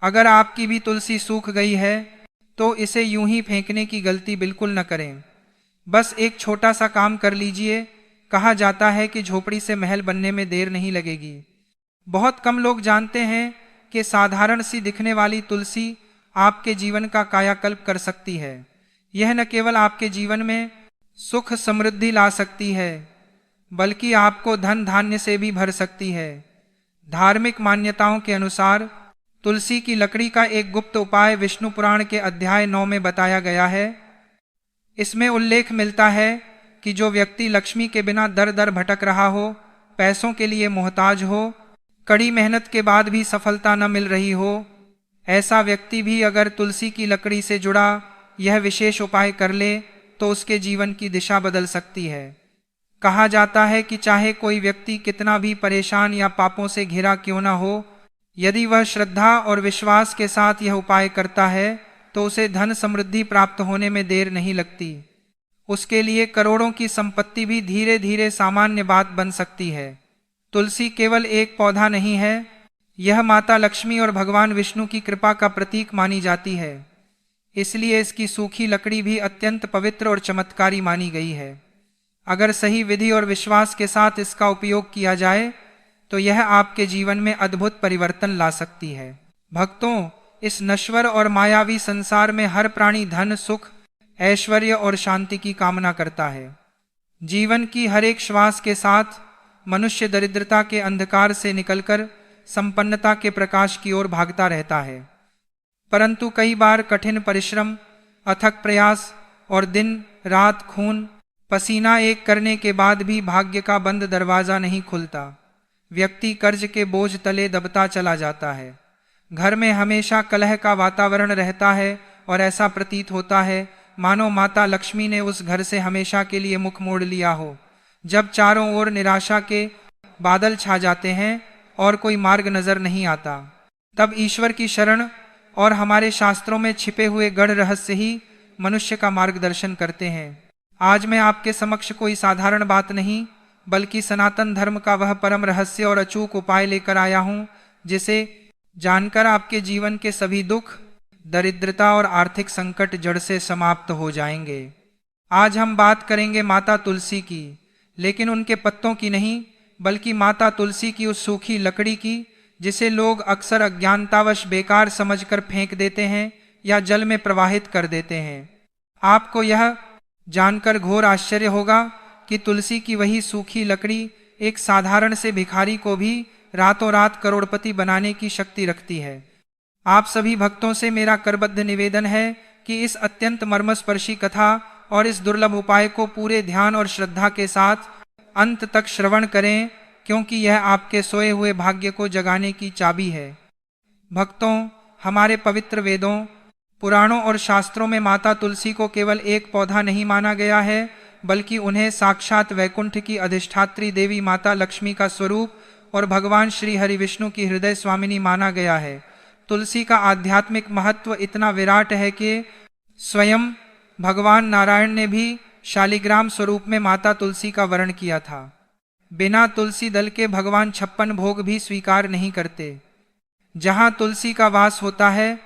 अगर आपकी भी तुलसी सूख गई है तो इसे यूं ही फेंकने की गलती बिल्कुल न करें। बस एक छोटा सा काम कर लीजिए। कहा जाता है कि झोपड़ी से महल बनने में देर नहीं लगेगी। बहुत कम लोग जानते हैं कि साधारण सी दिखने वाली तुलसी आपके जीवन का कायाकल्प कर सकती है। यह न केवल आपके जीवन में सुख समृद्धि ला सकती है, बल्कि आपको धन धान्य से भी भर सकती है। धार्मिक मान्यताओं के अनुसार तुलसी की लकड़ी का एक गुप्त उपाय विष्णु पुराण के अध्याय 9 में बताया गया है। इसमें उल्लेख मिलता है कि जो व्यक्ति लक्ष्मी के बिना दर दर भटक रहा हो, पैसों के लिए मोहताज हो, कड़ी मेहनत के बाद भी सफलता न मिल रही हो, ऐसा व्यक्ति भी अगर तुलसी की लकड़ी से जुड़ा यह विशेष उपाय कर ले तो उसके जीवन की दिशा बदल सकती है। कहा जाता है कि चाहे कोई व्यक्ति कितना भी परेशान या पापों से घिरा क्यों न हो, यदि वह श्रद्धा और विश्वास के साथ यह उपाय करता है तो उसे धन समृद्धि प्राप्त होने में देर नहीं लगती। उसके लिए करोड़ों की संपत्ति भी धीरे धीरे सामान्य बात बन सकती है। तुलसी केवल एक पौधा नहीं है, यह माता लक्ष्मी और भगवान विष्णु की कृपा का प्रतीक मानी जाती है। इसलिए इसकी सूखी लकड़ी भी अत्यंत पवित्र और चमत्कारी मानी गई है। अगर सही विधि और विश्वास के साथ इसका उपयोग किया जाए तो यह आपके जीवन में अद्भुत परिवर्तन ला सकती है। भक्तों, इस नश्वर और मायावी संसार में हर प्राणी धन, सुख, ऐश्वर्य और शांति की कामना करता है। जीवन की हर एक श्वास के साथ मनुष्य दरिद्रता के अंधकार से निकलकर संपन्नता के प्रकाश की ओर भागता रहता है। परंतु कई बार कठिन परिश्रम, अथक प्रयास और दिन रात खून पसीना एक करने के बाद भी भाग्य का बंद दरवाजा नहीं खुलता। व्यक्ति कर्ज के बोझ तले दबता चला जाता है। घर में हमेशा कलह का वातावरण रहता है और ऐसा प्रतीत होता है मानो माता लक्ष्मी ने उस घर से हमेशा के लिए मुख मोड़ लिया हो। जब चारों ओर निराशा के बादल छा जाते हैं और कोई मार्ग नजर नहीं आता, तब ईश्वर की शरण और हमारे शास्त्रों में छिपे हुए गढ़ रहस्य ही मनुष्य का मार्गदर्शन करते हैं। आज मैं आपके समक्ष कोई साधारण बात नहीं, बल्कि सनातन धर्म का वह परम रहस्य और अचूक उपाय लेकर आया हूं, जिसे जानकर आपके जीवन के सभी दुख, दरिद्रता और आर्थिक संकट जड़ से समाप्त हो जाएंगे। आज हम बात करेंगे माता तुलसी की, लेकिन उनके पत्तों की नहीं, बल्कि माता तुलसी की उस सूखी लकड़ी की जिसे लोग अक्सर अज्ञानतावश बेकार समझकर फेंक देते हैं या जल में प्रवाहित कर देते हैं। आपको यह जानकर घोर आश्चर्य होगा कि तुलसी की वही सूखी लकड़ी एक साधारण से भिखारी को भी रातों रात करोड़पति बनाने की शक्ति रखती है। आप सभी भक्तों से मेरा करबद्ध निवेदन है कि इस अत्यंत मर्मस्पर्शी कथा और इस दुर्लभ उपाय को पूरे ध्यान और श्रद्धा के साथ अंत तक श्रवण करें, क्योंकि यह आपके सोए हुए भाग्य को जगाने की चाबी है। भक्तों, हमारे पवित्र वेदों, पुराणों और शास्त्रों में माता तुलसी को केवल एक पौधा नहीं माना गया है, बल्कि उन्हें साक्षात वैकुंठ की अधिष्ठात्री देवी माता लक्ष्मी का स्वरूप और भगवान श्री हरि विष्णु की हृदय स्वामिनी माना गया है। तुलसी का आध्यात्मिक महत्व इतना विराट है कि स्वयं भगवान नारायण ने भी शालिग्राम स्वरूप में माता तुलसी का वर्ण किया था। बिना तुलसी दल के भगवान 56 भोग भी स्वीकार नहीं करते। जहाँ तुलसी का वास होता है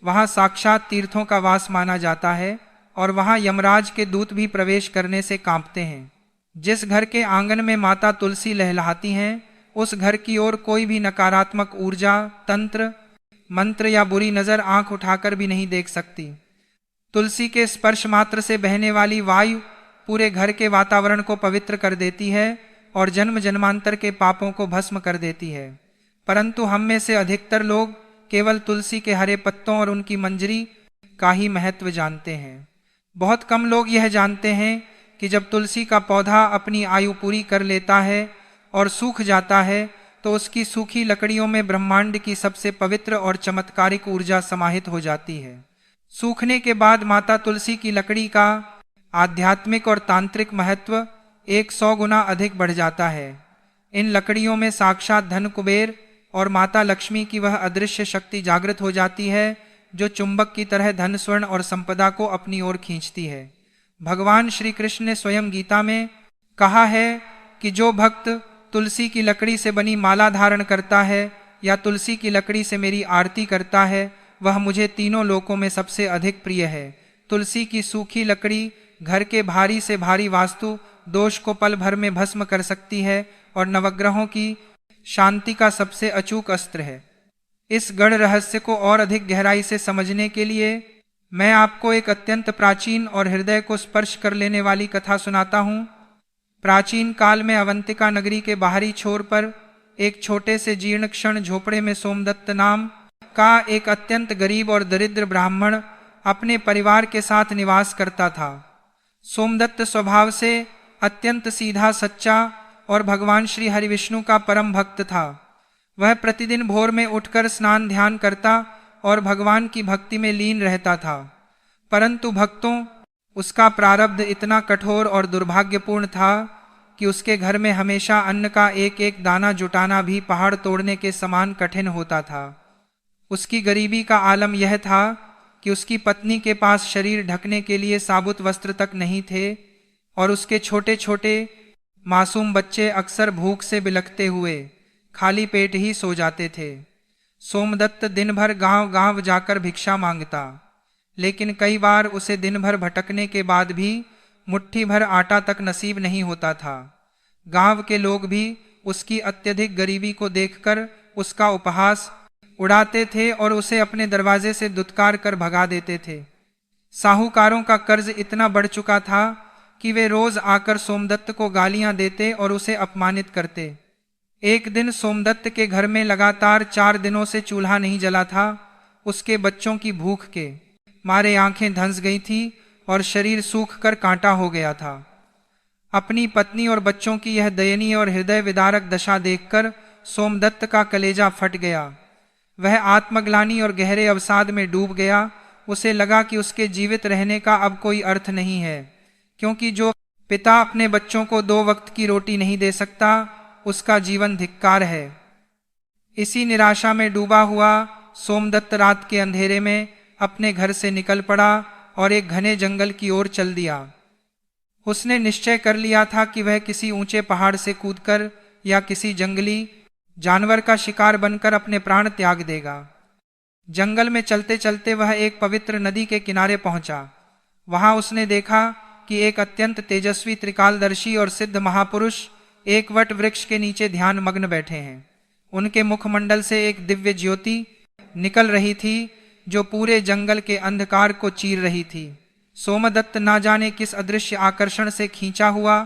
वहाँ साक्षात तीर्थों का वास माना जाता है और वहाँ यमराज के दूत भी प्रवेश करने से कांपते हैं। जिस घर के आंगन में माता तुलसी लहलहाती हैं, उस घर की ओर कोई भी नकारात्मक ऊर्जा, तंत्र, मंत्र या बुरी नजर आंख उठाकर भी नहीं देख सकती। तुलसी के स्पर्श मात्र से बहने वाली वायु पूरे घर के वातावरण को पवित्र कर देती है और जन्म जन्मांतर के पापों को भस्म कर देती है। परंतु हम में से अधिकतर लोग केवल तुलसी के हरे पत्तों और उनकी मंजरी का ही महत्व जानते हैं। बहुत कम लोग यह जानते हैं कि जब तुलसी का पौधा अपनी आयु पूरी कर लेता है और सूख जाता है तो उसकी सूखी लकड़ियों में ब्रह्मांड की सबसे पवित्र और चमत्कारिक ऊर्जा समाहित हो जाती है। सूखने के बाद माता तुलसी की लकड़ी का आध्यात्मिक और तांत्रिक महत्व 100 गुना अधिक बढ़ जाता है। इन लकड़ियों में साक्षात धन कुबेर और माता लक्ष्मी की वह अदृश्य शक्ति जागृत हो जाती है जो चुंबक की तरह धन, स्वर्ण और संपदा को अपनी ओर खींचती है। भगवान श्री कृष्ण ने स्वयं गीता में कहा है कि जो भक्त तुलसी की लकड़ी से बनी माला धारण करता है या तुलसी की लकड़ी से मेरी आरती करता है, वह मुझे तीनों लोकों में सबसे अधिक प्रिय है। तुलसी की सूखी लकड़ी घर के भारी से भारी वास्तु दोष को पल भर में भस्म कर सकती है और नवग्रहों की शांति का सबसे अचूक अस्त्र है। इस गढ़ रहस्य को और अधिक गहराई से समझने के लिए मैं आपको एक अत्यंत प्राचीन और हृदय को स्पर्श कर लेने वाली कथा सुनाता हूँ। प्राचीन काल में अवंतिका नगरी के बाहरी छोर पर एक छोटे से जीर्ण क्षण झोपड़े में सोमदत्त नाम का एक अत्यंत गरीब और दरिद्र ब्राह्मण अपने परिवार के साथ निवास करता था। सोमदत्त स्वभाव से अत्यंत सीधा, सच्चा और भगवान श्री हरिविष्णु का परम भक्त था। वह प्रतिदिन भोर में उठकर स्नान ध्यान करता और भगवान की भक्ति में लीन रहता था। परंतु भक्तों, उसका प्रारब्ध इतना कठोर और दुर्भाग्यपूर्ण था कि उसके घर में हमेशा अन्न का एक एक दाना जुटाना भी पहाड़ तोड़ने के समान कठिन होता था। उसकी गरीबी का आलम यह था कि उसकी पत्नी के पास शरीर ढकने के लिए साबुत वस्त्र तक नहीं थे और उसके छोटे छोटे मासूम बच्चे अक्सर भूख से बिलखते हुए खाली पेट ही सो जाते थे। सोमदत्त दिन भर गांव गांव जाकर भिक्षा मांगता, लेकिन कई बार उसे दिन भर भटकने के बाद भी मुट्ठी भर आटा तक नसीब नहीं होता था। गांव के लोग भी उसकी अत्यधिक गरीबी को देखकर उसका उपहास उड़ाते थे और उसे अपने दरवाजे से दुत्कार कर भगा देते थे। साहूकारों का कर्ज इतना बढ़ चुका था कि वे रोज आकर सोमदत्त को गालियां देते और उसे अपमानित करते। एक दिन सोमदत्त के घर में लगातार 4 दिनों से चूल्हा नहीं जला था। उसके बच्चों की भूख के मारे आंखें धंस गई थी और शरीर सूख कर कांटा हो गया था। अपनी पत्नी और बच्चों की यह दयनीय और हृदय विदारक दशा देखकर सोमदत्त का कलेजा फट गया। वह आत्मग्लानि और गहरे अवसाद में डूब गया। उसे लगा कि उसके जीवित रहने का अब कोई अर्थ नहीं है, क्योंकि जो पिता अपने बच्चों को 2 वक्त की रोटी नहीं दे सकता, उसका जीवन धिक्कार है। इसी निराशा में डूबा हुआ सोमदत्त रात के अंधेरे में अपने घर से निकल पड़ा और एक घने जंगल की ओर चल दिया। उसने निश्चय कर लिया था कि वह किसी ऊंचे पहाड़ से कूदकर या किसी जंगली जानवर का शिकार बनकर अपने प्राण त्याग देगा। जंगल में चलते चलते वह एक पवित्र नदी के किनारे पहुंचा। वहां उसने देखा कि एक अत्यंत तेजस्वी त्रिकालदर्शी और सिद्ध महापुरुष एक वट वृक्ष के नीचे ध्यान मग्न बैठे हैं। उनके मुखमंडल से एक दिव्य ज्योति निकल रही थी जो पूरे जंगल के अंधकार को चीर रही थी। सोमदत्त ना जाने किस अदृश्य आकर्षण से खींचा हुआ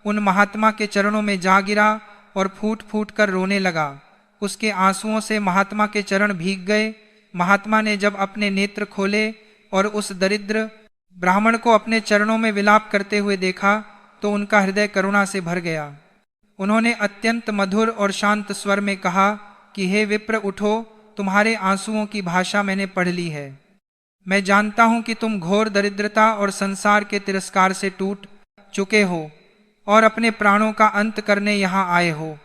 उन महात्मा के चरणों में जा गिरा और फूट फूट कर रोने लगा। उसके आंसुओं से महात्मा के चरण भीग गए। महात्मा ने जब अपने नेत्र खोले और उस दरिद्र ब्राह्मण को अपने चरणों में विलाप करते हुए देखा तो उनका हृदय करुणा से भर गया। उन्होंने अत्यंत मधुर और शांत स्वर में कहा कि हे विप्र, उठो, तुम्हारे आंसुओं की भाषा मैंने पढ़ ली है। मैं जानता हूं कि तुम घोर दरिद्रता और संसार के तिरस्कार से टूट चुके हो और अपने प्राणों का अंत करने यहाँ आए हो,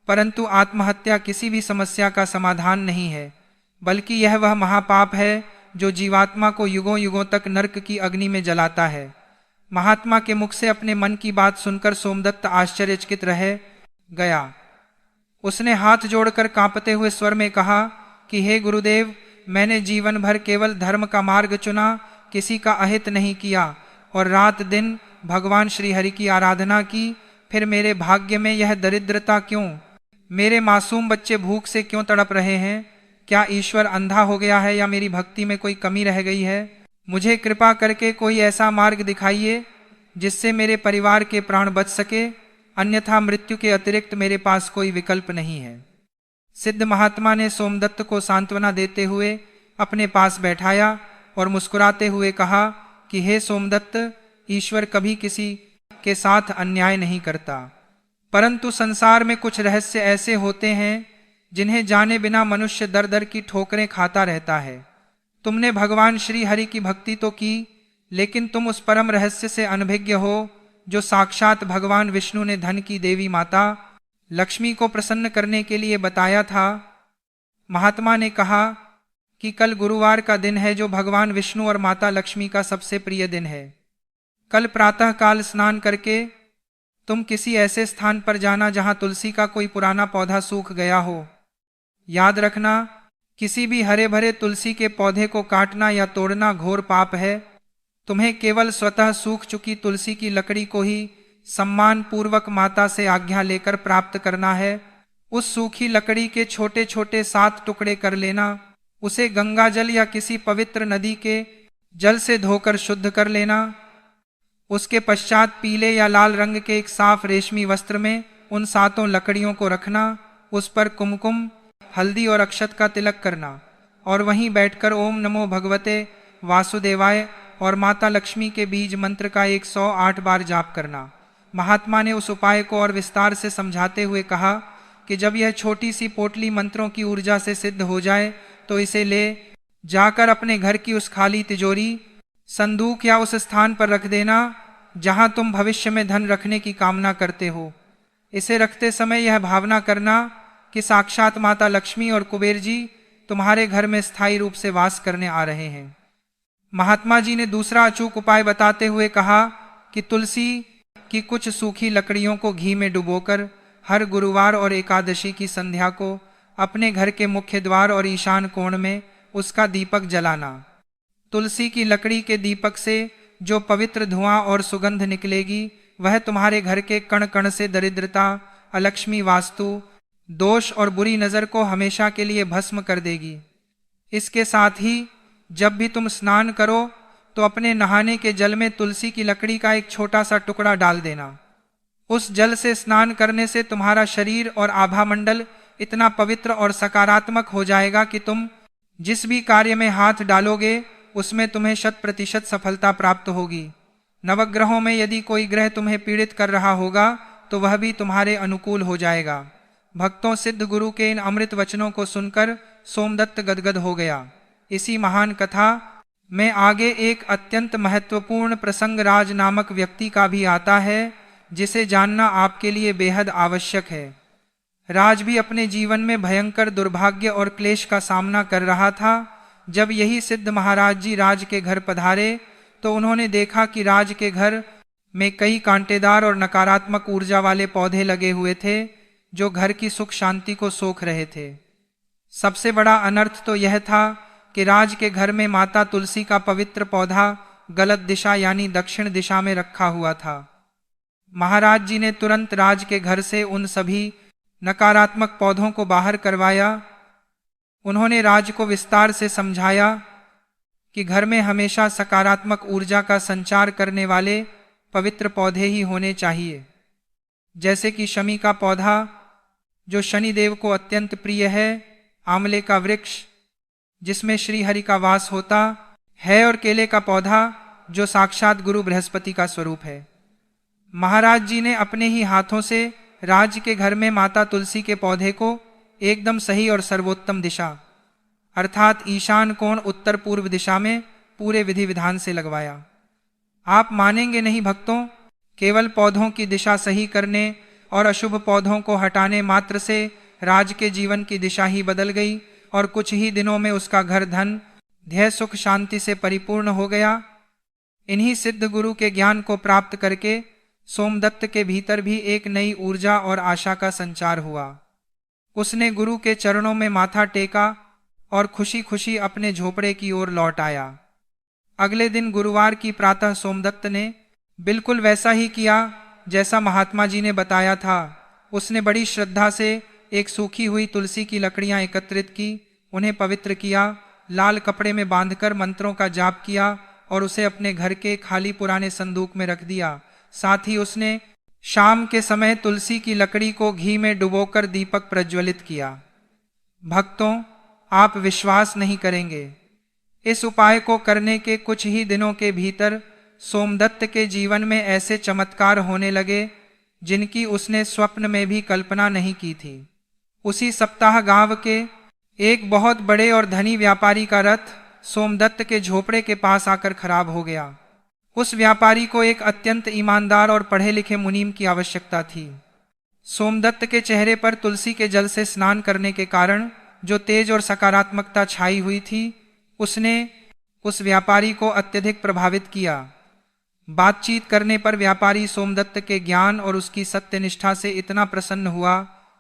परंतु आत्महत्या किसी भी समस्या का समाधान नहीं है, बल्कि यह वह महापाप है जो जीवात्मा को युगों युगों तक नरक की अग्नि में जलाता है। महात्मा के मुख से अपने मन की बात सुनकर सोमदत्त आश्चर्यचकित रह गया। उसने हाथ जोड़कर कांपते हुए स्वर में कहा कि हे गुरुदेव, मैंने जीवन भर केवल धर्म का मार्ग चुना, किसी का अहित नहीं किया और रात दिन भगवान श्री हरि की आराधना की। फिर मेरे भाग्य में यह दरिद्रता क्यों? मेरे मासूम बच्चे भूख से क्यों तड़प रहे हैं? क्या ईश्वर अंधा हो गया है या मेरी भक्ति में कोई कमी रह गई है? मुझे कृपा करके कोई ऐसा मार्ग दिखाइए जिससे मेरे परिवार के प्राण बच सके, अन्यथा मृत्यु के अतिरिक्त मेरे पास कोई विकल्प नहीं है। सिद्ध महात्मा ने सोमदत्त को सांत्वना देते हुए अपने पास बैठाया और मुस्कुराते हुए कहा कि हे सोमदत्त, ईश्वर कभी किसी के साथ अन्याय नहीं करता, परंतु संसार में कुछ रहस्य ऐसे होते हैं जिन्हें जाने बिना मनुष्य दर दर की ठोकरें खाता रहता है। तुमने भगवान श्री हरि की भक्ति तो की, लेकिन तुम उस परम रहस्य से अनभिज्ञ हो जो साक्षात भगवान विष्णु ने धन की देवी माता लक्ष्मी को प्रसन्न करने के लिए बताया था। महात्मा ने कहा कि कल गुरुवार का दिन है, जो भगवान विष्णु और माता लक्ष्मी का सबसे प्रिय दिन है। कल प्रातः काल स्नान करके तुम किसी ऐसे स्थान पर जाना जहां तुलसी का कोई पुराना पौधा सूख गया हो याद रखना, किसी भी हरे भरे तुलसी के पौधे को काटना या तोड़ना घोर पाप है। तुम्हें केवल स्वतः सूख चुकी तुलसी की लकड़ी को ही सम्मान पूर्वक माता से आज्ञा लेकर प्राप्त करना है। उस सूखी लकड़ी के छोटे छोटे 7 टुकड़े कर लेना, उसे गंगा जल या किसी पवित्र नदी के जल से धोकर शुद्ध कर लेना। उसके पश्चात पीले या लाल रंग के एक साफ रेशमी वस्त्र में उन 7 लकड़ियों को रखना, उस पर कुमकुम, हल्दी और अक्षत का तिलक करना और वहीं बैठकर ओम नमो भगवते वासुदेवाय और माता लक्ष्मी के बीज मंत्र का 108 बार जाप करना। महात्मा ने उस उपाय को और विस्तार से समझाते हुए कहा कि जब यह छोटी सी पोटली मंत्रों की ऊर्जा से सिद्ध हो जाए तो इसे ले जाकर अपने घर की उस खाली तिजोरी, संदूक या उस स्थान पर रख देना जहां तुम भविष्य में धन रखने की कामना करते हो। इसे रखते समय यह भावना करना कि साक्षात माता लक्ष्मी और कुबेर जी तुम्हारे घर में स्थायी रूप से वास करने आ रहे हैं। महात्मा जी ने दूसरा अचूक उपाय बताते हुए कहा कि तुलसी की कुछ सूखी लकड़ियों को घी में डुबोकर हर गुरुवार और एकादशी की संध्या को अपने घर के मुख्य द्वार और ईशान कोण में उसका दीपक जलाना। तुलसी की लकड़ी के दीपक से जो पवित्र धुआं और सुगंध निकलेगी वह तुम्हारे घर के कण कण से दरिद्रता, अलक्ष्मी वास्तु दोष और बुरी नजर को हमेशा के लिए भस्म कर देगी। इसके साथ ही जब भी तुम स्नान करो तो अपने नहाने के जल में तुलसी की लकड़ी का एक छोटा सा टुकड़ा डाल देना। उस जल से स्नान करने से तुम्हारा शरीर और आभा मंडल इतना पवित्र और सकारात्मक हो जाएगा कि तुम जिस भी कार्य में हाथ डालोगे उसमें तुम्हें 100% सफलता प्राप्त होगी। नवग्रहों में यदि कोई ग्रह तुम्हें पीड़ित कर रहा होगा तो वह भी तुम्हारे अनुकूल हो जाएगा। भक्तों, सिद्ध गुरु के इन अमृत वचनों को सुनकर सोमदत्त गदगद हो गया। इसी महान कथा में आगे एक अत्यंत महत्वपूर्ण प्रसंग राज नामक व्यक्ति का भी आता है जिसे जानना आपके लिए बेहद आवश्यक है। राज भी अपने जीवन में भयंकर दुर्भाग्य और क्लेश का सामना कर रहा था। जब यही सिद्ध महाराज जी राज के घर पधारे तो उन्होंने देखा कि राज के घर में कई कांटेदार और नकारात्मक ऊर्जा वाले पौधे लगे हुए थे जो घर की सुख शांति को सोख रहे थे। सबसे बड़ा अनर्थ तो यह था कि राज के घर में माता तुलसी का पवित्र पौधा गलत दिशा यानी दक्षिण दिशा में रखा हुआ था। महाराज जी ने तुरंत राज के घर से उन सभी नकारात्मक पौधों को बाहर करवाया। उन्होंने राज को विस्तार से समझाया कि घर में हमेशा सकारात्मक ऊर्जा का संचार करने वाले पवित्र पौधे ही होने चाहिए, जैसे कि शमी का पौधा जो शनिदेव को अत्यंत प्रिय है, आंवले का वृक्ष जिसमें श्री हरि का वास होता है और केले का पौधा जो साक्षात गुरु बृहस्पति का स्वरूप है। महाराज जी ने अपने ही हाथों से राज के घर में माता तुलसी के पौधे को एकदम सही और सर्वोत्तम दिशा अर्थात ईशान कोण उत्तर पूर्व दिशा में पूरे विधि विधान से लगवाया। आप मानेंगे नहीं भक्तों, केवल पौधों की दिशा सही करने और अशुभ पौधों को हटाने मात्र से राज के जीवन की दिशा ही बदल गई और कुछ ही दिनों में उसका घर धन, ध्येय, सुख, शांति से परिपूर्ण हो गया। इन्हीं सिद्ध गुरु के ज्ञान को प्राप्त करके सोमदत्त के भीतर भी एक नई ऊर्जा और आशा का संचार हुआ। उसने गुरु के चरणों में माथा टेका और खुशी खुशी अपने झोपड़े की ओर लौट आया। अगले दिन गुरुवार की प्रातः सोमदत्त ने बिल्कुल वैसा ही किया जैसा महात्मा जी ने बताया था। उसने बड़ी श्रद्धा से एक सूखी हुई तुलसी की लकड़ियां एकत्रित की, उन्हें पवित्र किया, लाल कपड़े में बांधकर मंत्रों का जाप किया और उसे अपने घर के खाली पुराने संदूक में रख दिया। साथ ही उसने शाम के समय तुलसी की लकड़ी को घी में डुबोकर दीपक प्रज्वलित किया। भक्तों, आप विश्वास नहीं करेंगे, इस उपाय को करने के कुछ ही दिनों के भीतर सोमदत्त के जीवन में ऐसे चमत्कार होने लगे जिनकी उसने स्वप्न में भी कल्पना नहीं की थी। उसी सप्ताह गांव के एक बहुत बड़े और धनी व्यापारी का रथ सोमदत्त के झोपड़े के पास आकर खराब हो गया। उस व्यापारी को एक अत्यंत ईमानदार और पढ़े लिखे मुनीम की आवश्यकता थी। सोमदत्त के चेहरे पर तुलसी के जल से स्नान करने के कारण जो तेज और सकारात्मकता छाई हुई थी उसने उस व्यापारी को अत्यधिक प्रभावित किया। बातचीत करने पर व्यापारी सोमदत्त के ज्ञान और उसकी सत्यनिष्ठा से इतना प्रसन्न हुआ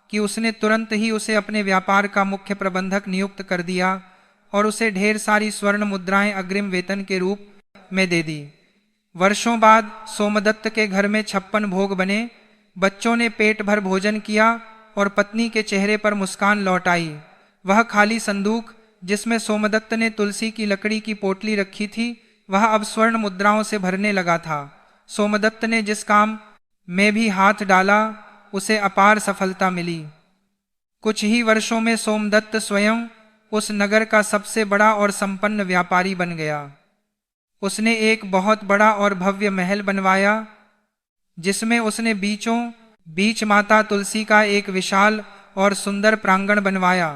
कि उसने तुरंत ही उसे अपने व्यापार का मुख्य प्रबंधक नियुक्त कर दिया और उसे ढेर सारी स्वर्ण मुद्राएं अग्रिम वेतन के रूप में दे दी। वर्षों बाद सोमदत्त के घर में 56 भोग बने। बच्चों ने पेट भर भोजन किया और पत्नी के चेहरे पर मुस्कान लौट आई। वह खाली संदूक जिसमें सोमदत्त ने तुलसी की लकड़ी की पोटली रखी थी, वह अब स्वर्ण मुद्राओं से भरने लगा था। सोमदत्त ने जिस काम में भी हाथ डाला उसे अपार सफलता मिली। कुछ ही वर्षों में सोमदत्त स्वयं उस नगर का सबसे बड़ा और संपन्न व्यापारी बन गया। उसने एक बहुत बड़ा और भव्य महल बनवाया जिसमें उसने बीचों बीच माता तुलसी का एक विशाल और सुंदर प्रांगण बनवाया।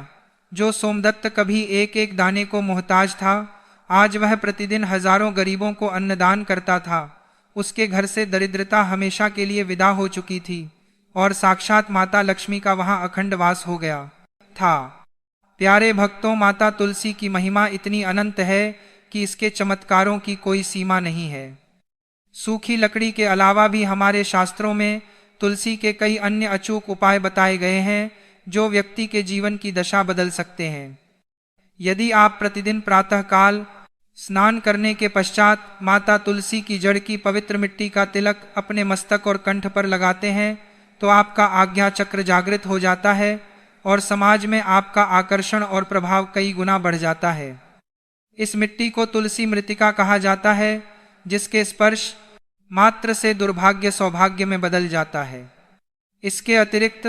जो सोमदत्त कभी एक एक दाने को मोहताज था, आज वह प्रतिदिन हजारों गरीबों को अन्नदान करता था। उसके घर से दरिद्रता हमेशा के लिए विदा हो चुकी थी और साक्षात माता लक्ष्मी का वहां अखंड वास हो गया था। प्यारे भक्तों, माता तुलसी की महिमा इतनी अनंत है कि इसके चमत्कारों की कोई सीमा नहीं है। सूखी लकड़ी के अलावा भी हमारे शास्त्रों में तुलसी के कई अन्य अचूक उपाय बताए गए हैं जो व्यक्ति के जीवन की दशा बदल सकते हैं। यदि आप प्रतिदिन प्रातःकाल स्नान करने के पश्चात माता तुलसी की जड़ की पवित्र मिट्टी का तिलक अपने मस्तक और कंठ पर लगाते हैं तो आपका आज्ञा चक्र जागृत हो जाता है और समाज में आपका आकर्षण और प्रभाव कई गुना बढ़ जाता है। इस मिट्टी को तुलसी मृतिका कहा जाता है, जिसके स्पर्श मात्र से दुर्भाग्य सौभाग्य में बदल जाता है। इसके अतिरिक्त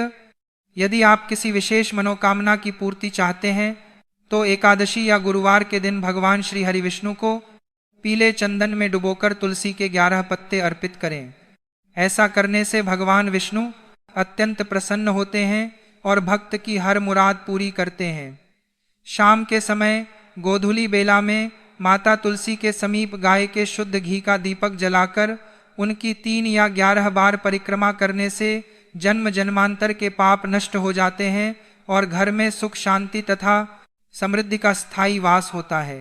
यदि आप किसी विशेष मनोकामना की पूर्ति चाहते हैं तो एकादशी या गुरुवार के दिन भगवान श्री हरिविष्णु को पीले चंदन में डुबोकर तुलसी के 11 पत्ते अर्पित करें। ऐसा करने से भगवान विष्णु अत्यंत प्रसन्न होते हैं और भक्त की हर मुराद पूरी करते हैं। शाम के समय गोधूली बेला में माता तुलसी के समीप गाय के शुद्ध घी का दीपक जलाकर उनकी 3 या 11 बार परिक्रमा करने से जन्म जन्मांतर के पाप नष्ट हो जाते हैं और घर में सुख शांति तथा समृद्धि का स्थायी वास होता है।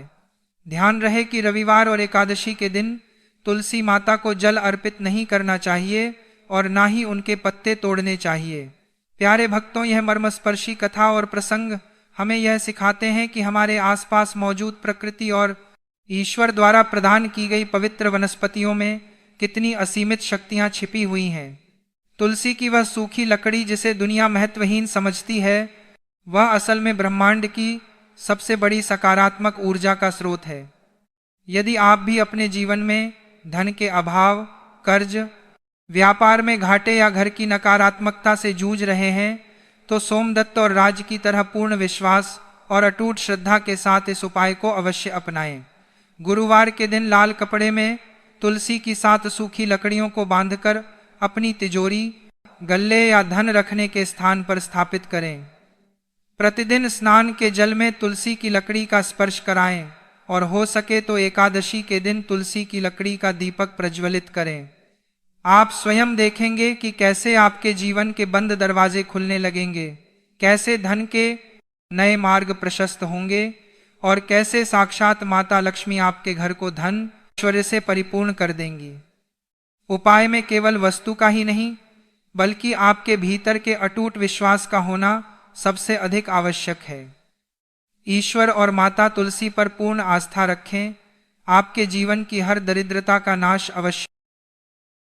ध्यान रहे कि रविवार और एकादशी के दिन तुलसी माता को जल अर्पित नहीं करना चाहिए और ना ही उनके पत्ते तोड़ने चाहिए। प्यारे भक्तों, यह मर्मस्पर्शी कथा और प्रसंग हमें यह सिखाते हैं कि हमारे आसपास मौजूद प्रकृति और ईश्वर द्वारा प्रदान की गई पवित्र वनस्पतियों में कितनी असीमित शक्तियां छिपी हुई हैं। तुलसी की वह सूखी लकड़ी जिसे दुनिया महत्वहीन समझती है, वह असल में ब्रह्मांड की सबसे बड़ी सकारात्मक ऊर्जा का स्रोत है। यदि आप भी अपने जीवन में धन के अभाव, कर्ज, व्यापार में घाटे या घर की नकारात्मकता से जूझ रहे हैं तो सोमदत्त और राज की तरह पूर्ण विश्वास और अटूट श्रद्धा के साथ इस उपाय को अवश्य अपनाएं। गुरुवार के दिन लाल कपड़े में तुलसी की 7 सूखी लकड़ियों को बांधकर अपनी तिजोरी, गल्ले या धन रखने के स्थान पर स्थापित करें। प्रतिदिन स्नान के जल में तुलसी की लकड़ी का स्पर्श कराएं और हो सके तो एकादशी के दिन तुलसी की लकड़ी का दीपक प्रज्वलित करें। आप स्वयं देखेंगे कि कैसे आपके जीवन के बंद दरवाजे खुलने लगेंगे, कैसे धन के नए मार्ग प्रशस्त होंगे और कैसे साक्षात माता लक्ष्मी आपके घर को धन ऐश्वर्य से परिपूर्ण कर देंगी। उपाय में केवल वस्तु का ही नहीं बल्कि आपके भीतर के अटूट विश्वास का होना सबसे अधिक आवश्यक है। ईश्वर और माता तुलसी पर पूर्ण आस्था रखें, आपके जीवन की हर दरिद्रता का नाश अवश्य